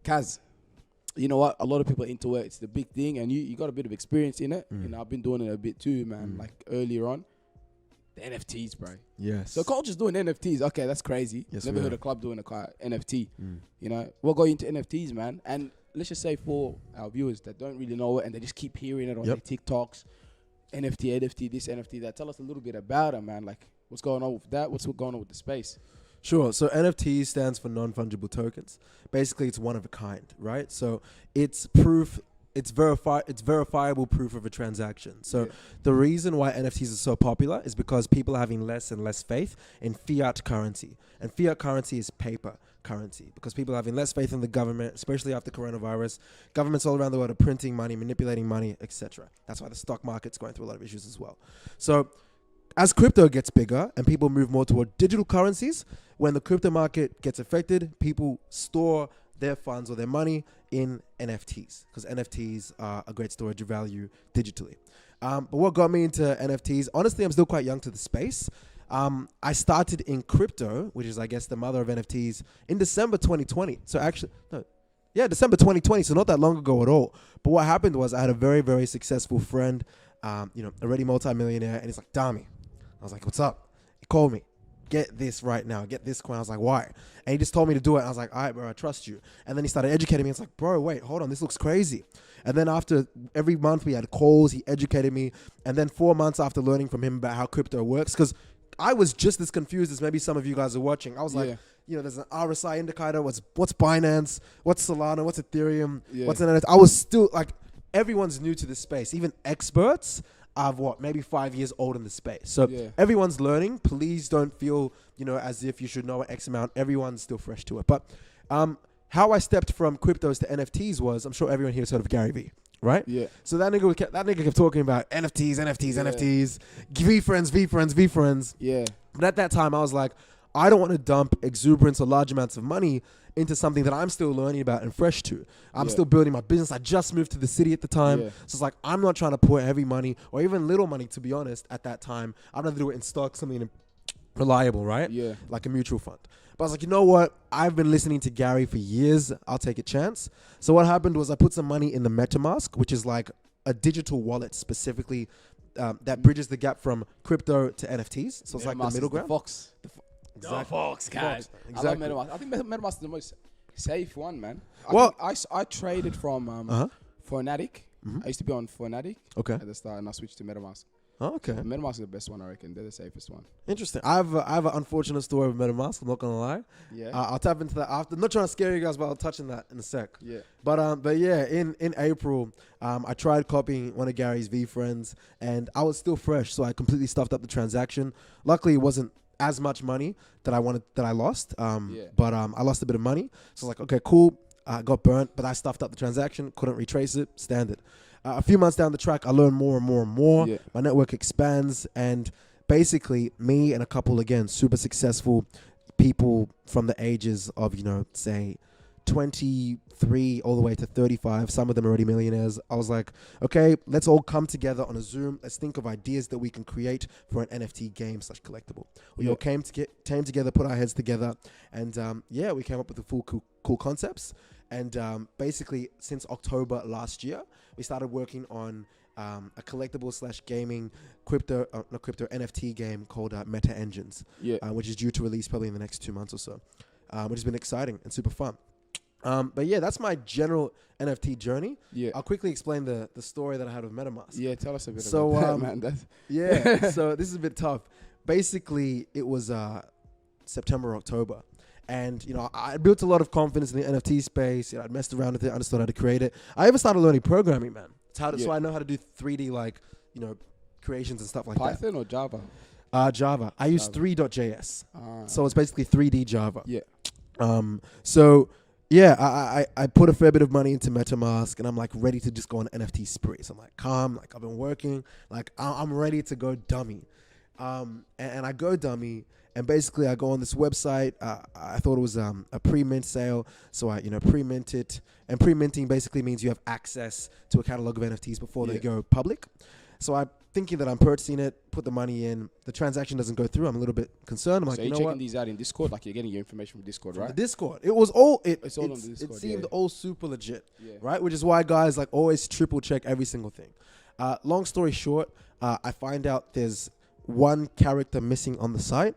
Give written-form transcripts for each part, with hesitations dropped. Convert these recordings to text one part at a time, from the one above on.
Kaz, you know what? A lot of people are into it. It's the big thing, and you got a bit of experience in it. You know, I've been doing it a bit too, man. Like earlier on, the NFTs, bro. Yes. So culture's doing NFTs. Okay, that's crazy. Yes, Never heard a club doing a NFT. You know, what got you into NFTs, man? And let's just say for our viewers that don't really know it and they just keep hearing it on their TikToks, NFT, this, NFT, that. Tell us a little bit about it, man. Like, what's going on with that? What's going on with the space? Sure. So NFT stands for non-fungible tokens. Basically, it's one of a kind, right? So it's proof. It's verifiable proof of a transaction. So the reason why NFTs are so popular is because people are having less and less faith in fiat currency. And fiat currency is paper currency because people are having less faith in the government, especially after coronavirus. Governments all around the world are printing money, manipulating money, etc. That's why the stock market's going through a lot of issues as well. So as crypto gets bigger and people move more toward digital currencies, when the crypto market gets affected, people store their funds or their money in NFTs because NFTs are a great storage of value digitally. But what got me into NFTs, honestly, I'm still quite young to the space. I started in crypto, which is, I guess, the mother of NFTs, in December 2020. So actually, December 2020, so not that long ago at all. But what happened was I had a very, very successful friend, already multi-millionaire, and he's like, Dami. I was like, what's up? He called me. Get this right now. Get this coin. I was like, why? And he just told me to do it. I was like, all right, bro, I trust you. And then he started educating me. It's like, bro, wait, hold on. This looks crazy. And then after every month we had calls, he educated me. And then 4 months after learning from him about how crypto works, because I was just as confused as maybe some of you guys are watching. I was like, there's an RSI indicator. What's Binance? What's Solana? What's Ethereum? What's an NFT? I was still like, everyone's new to this space. Even experts are maybe 5 years old in the space. So everyone's learning. Please don't feel, as if you should know an X amount. Everyone's still fresh to it. But how I stepped from cryptos to NFTs was, I'm sure everyone here has heard of Gary Vee, right? Yeah. So that nigga kept talking about NFTs, V friends. Yeah. But at that time, I was like, I don't want to dump exuberance or large amounts of money into something that I'm still learning about and fresh to. I'm still building my business. I just moved to the city at the time. So it's like, I'm not trying to put heavy money or even little money, to be honest, at that time. I'd rather do it in stock, something reliable, right? Yeah. Like a mutual fund. But I was like, you know what? I've been listening to Gary for years. I'll take a chance. So what happened was I put some money in the MetaMask, which is like a digital wallet specifically that bridges the gap from crypto to NFTs. So it's like the middle ground. Exactly. Fox, guys. Exactly. I love MetaMask. I think MetaMask is the most safe one, man. I traded from Phonatic. I used to be on Phonatic at the start, and I switched to MetaMask. Oh, okay. MetaMask is the best one, I reckon. They're the safest one. Interesting. I have an unfortunate story with MetaMask. I'm not gonna lie. Yeah. I'll tap into that after. I'm not trying to scare you guys, but I'll touch on that in a sec. Yeah. But yeah, in April, I tried copying one of Gary's V friends, and I was still fresh, so I completely stuffed up the transaction. Luckily, it wasn't as much money that I lost. But I lost a bit of money. So I was like, okay, cool. I got burnt, but I stuffed up the transaction, couldn't retrace it, standard. A few months down the track, I learned more and more and more. Yeah. My network expands, and basically me and a couple, again, super successful people from the ages of, say 23 all the way to 35. Some of them are already millionaires. I was like, okay, let's all come together on a Zoom. Let's think of ideas that we can create for an NFT game / collectible. We all came together, put our heads together, and we came up with the full cool concepts. And basically, since October last year, we started working on a collectible / gaming NFT game called Meta Engines, which is due to release probably in the next 2 months or so, which has been exciting and super fun. But yeah, that's my general NFT journey. Yeah. I'll quickly explain the story that I had with MetaMask. Yeah, tell us a bit about that, man. So this is a bit tough. Basically, it was September, October. And, I built a lot of confidence in the NFT space. I'd messed around with it, understood how to create it. I even started learning programming, man. So I know how to do 3D, creations and stuff like Python or Java? Java. I use 3.js. So it's basically 3D Java. Yeah. I put a fair bit of money into MetaMask, and I'm like ready to just go on NFT spree. So I'm like calm, like I've been working, like I'm ready to go dummy. And I go dummy, and basically I go on this website. I thought it was a pre-mint sale, so I pre-mint it. And pre-minting basically means you have access to a catalog of NFTs before they go public. So I thinking that I'm purchasing it, put the money in, the transaction doesn't go through. I'm a little bit concerned. I'm like, So you you're know checking what? these out in Discord, like you're getting your information from Discord, From right? the Discord. It was all It's all on the Discord, It seemed yeah. all super legit, Yeah. right? Which is why guys like always triple check every single thing. Long story short, I find out there's one character missing on the site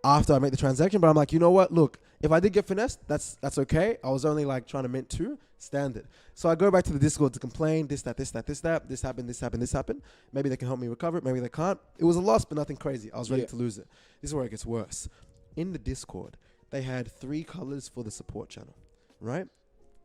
after I make the transaction, but I'm like, you know what? Look, if I did get finessed, that's okay. I was only like trying to mint 2, standard. So I go back to the Discord to complain, this happened. Maybe they can help me recover it, maybe they can't. It was a loss, but nothing crazy. I was ready to lose it. This is where it gets worse. In the Discord, they had 3 colors for the support channel, right?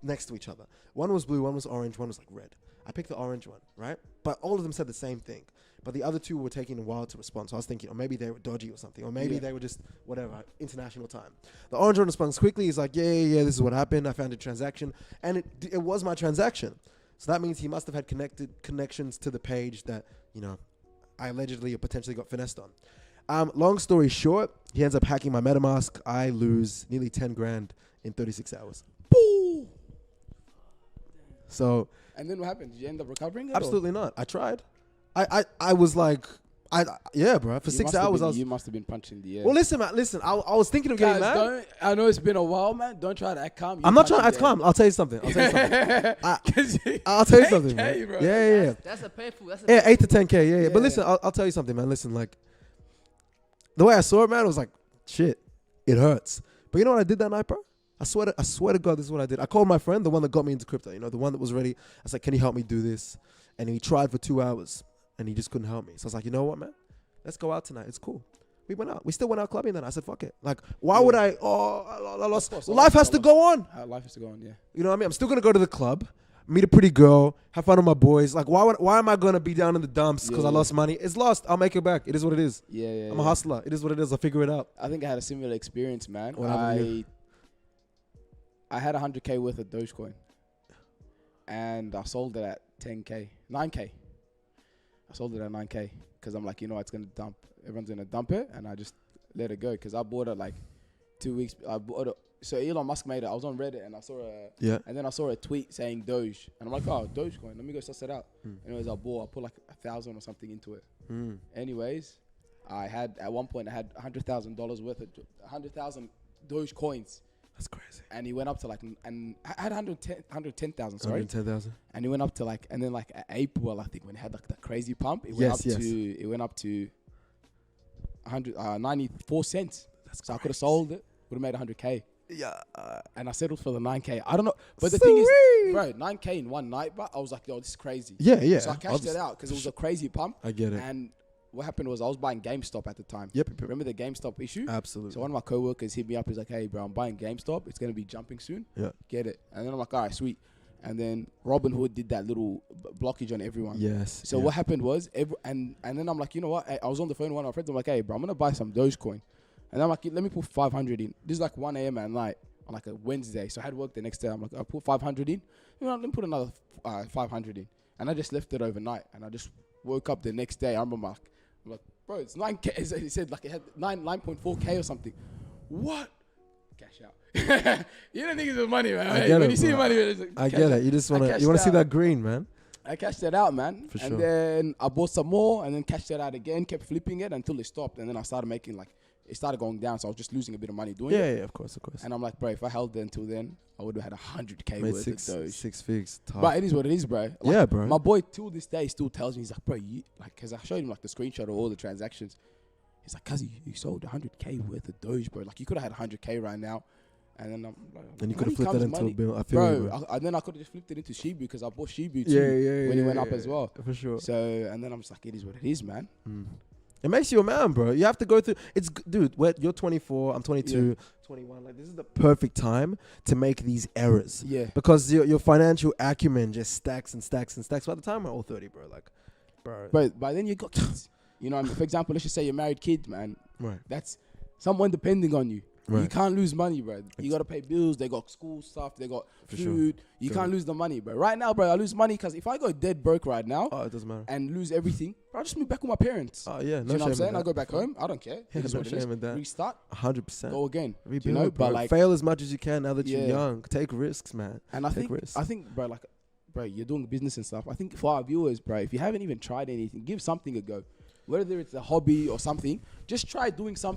Next to each other. One was blue, one was orange, one was like red. I picked the orange one, right? But all of them said the same thing. But the other 2 were taking a while to respond. So I was thinking, or maybe they were dodgy or something. Or maybe they were just, whatever, international time. The orange one responds quickly. He's like, yeah, this is what happened. I found a transaction. And it was my transaction. So that means he must have had connections to the page that, I allegedly or potentially got finessed on. Long story short, he ends up hacking my MetaMask. I lose nearly 10 grand in 36 hours. Boo! So. And then what happened? Did you end up recovering it? Absolutely not. I tried. I was like, yeah, bro. For 6 hours, you must have been punching the air. Well, listen, man. Listen, I was thinking of getting mad. I know it's been a while, man. Don't try to act calm. I'm not trying to act calm. I'll tell you something. I'll tell you something, man. Bro. Yeah. That's a painful. 8 to 10K. Yeah. But listen, I'll tell you something, man. Listen, like the way I saw it, man, it was like, shit, it hurts. But you know what I did that night, bro? I swear to God, this is what I did. I called my friend, the one that got me into crypto. The one that was ready. I was like, can you help me do this? And he tried for 2 hours. And he just couldn't help me. So I was like, you know what, man? Let's go out tonight. It's cool. We went out. We still went out clubbing then. I said, fuck it. Like, why would I? Oh, I lost. Course, life has to go on. Life has to go on, yeah. You know what I mean? I'm still going to go to the club, meet a pretty girl, have fun with my boys. Like, why am I going to be down in the dumps because I lost money? It's lost. I'll make it back. It is what it is. Yeah. I'm a hustler. It is what it is. I'll figure it out. I think I had a similar experience, man. What happened to you? I had 100K worth of Dogecoin. And I sold it at 9K. I sold it at 9K because I'm like, it's going to dump. Everyone's going to dump it, and I just let it go because I bought it like 2 weeks. I bought it. So Elon Musk made it. I was on Reddit, and I saw and then I saw a tweet saying Doge. And I'm like, oh, Dogecoin. Let me go suss it out. Anyways, I put like 1,000 or something into it. Anyways, at one point, I had $100,000 worth of 100,000 Doge coins. That's crazy. And he went up to like, and I had 110,000, sorry. 110,000. And he went up to like, and then like April, I think when it had like that crazy pump, it went up to 94 cents. So I could have sold it, would have made 100K. Yeah. And I settled for the 9K. I don't know. But the thing is, bro, 9K in one night, but I was like, yo, this is crazy. Yeah. So I cashed it out because it was a crazy pump. I get it. And what happened was I was buying GameStop at the time. Yep. Remember the GameStop issue? Absolutely. So one of my coworkers hit me up. He's like, hey, bro, I'm buying GameStop. It's going to be jumping soon. Yeah. Get it. And then I'm like, all right, sweet. And then Robinhood did that little blockage on everyone. Yes. So what happened was, and then I'm like, you know what? I was on the phone with one of my friends. I'm like, hey, bro, I'm going to buy some Dogecoin. And I'm like, let me put 500 in. This is like 1 a.m. at night on like a Wednesday. So I had work the next day. I'm like, I put 500 in. Let me put another 500 in. And I just left it overnight. And I just woke up the next day. I'm like, bro, it's 9K. He said like it had 9.4K or something. What? Cash out. You don't think it's the money, man. I get when it, you see money, it's like, I get it. You just want to see that green, man. I cashed it out, man. For sure. And then I bought some more and then cashed it out again, kept flipping it until it stopped. And then I started making it started going down. So I was just losing a bit of money doing it. Yeah, of course. And I'm like, bro, if I held it until then, I would have had 100K worth of Doge. 6 figs. But it is what it is, bro. Yeah, bro. My boy, till this day, still tells me, he's like, bro, because I showed him like the screenshot of all the transactions. He's like, cuz you sold 100K worth of Doge, bro. Like you could have had 100K right now. And then I'm like, and you could have flipped that into a bill. I feel bro. And then I could have just flipped it into Shibu because I bought Shibu too when he went up as well. For sure. So, and then I'm just like, it is what it is, man. It makes you a man, bro. You have to go through. Dude, you're 24, I'm 22, 21. Like, this is the perfect time to make these errors. Yeah. Because your financial acumen just stacks and stacks and stacks. By the time we're all 30, bro, like, bro. But by then you got kids. You know what I mean? For example, let's just say you're married kid, man. Right. That's someone depending on you. Right. You can't lose money, bro. You got to pay bills. They got school stuff. They got food. You can't lose the money, bro. Right now, bro, I lose money because if I go dead broke right now it doesn't matter. and lose everything, bro, I just move back with my parents. Oh, yeah. Do you know what I'm saying? I go back home. I don't care. Yeah, no shame in that. Restart. 100%. Go again. Rebuild, you know, bro. But like, fail as much as you can now that you're young. Take risks, man. And I think, bro, like, bro, you're doing business and stuff. I think for our viewers, bro, if you haven't even tried anything, give something a go. Whether it's a hobby or something, just try doing something.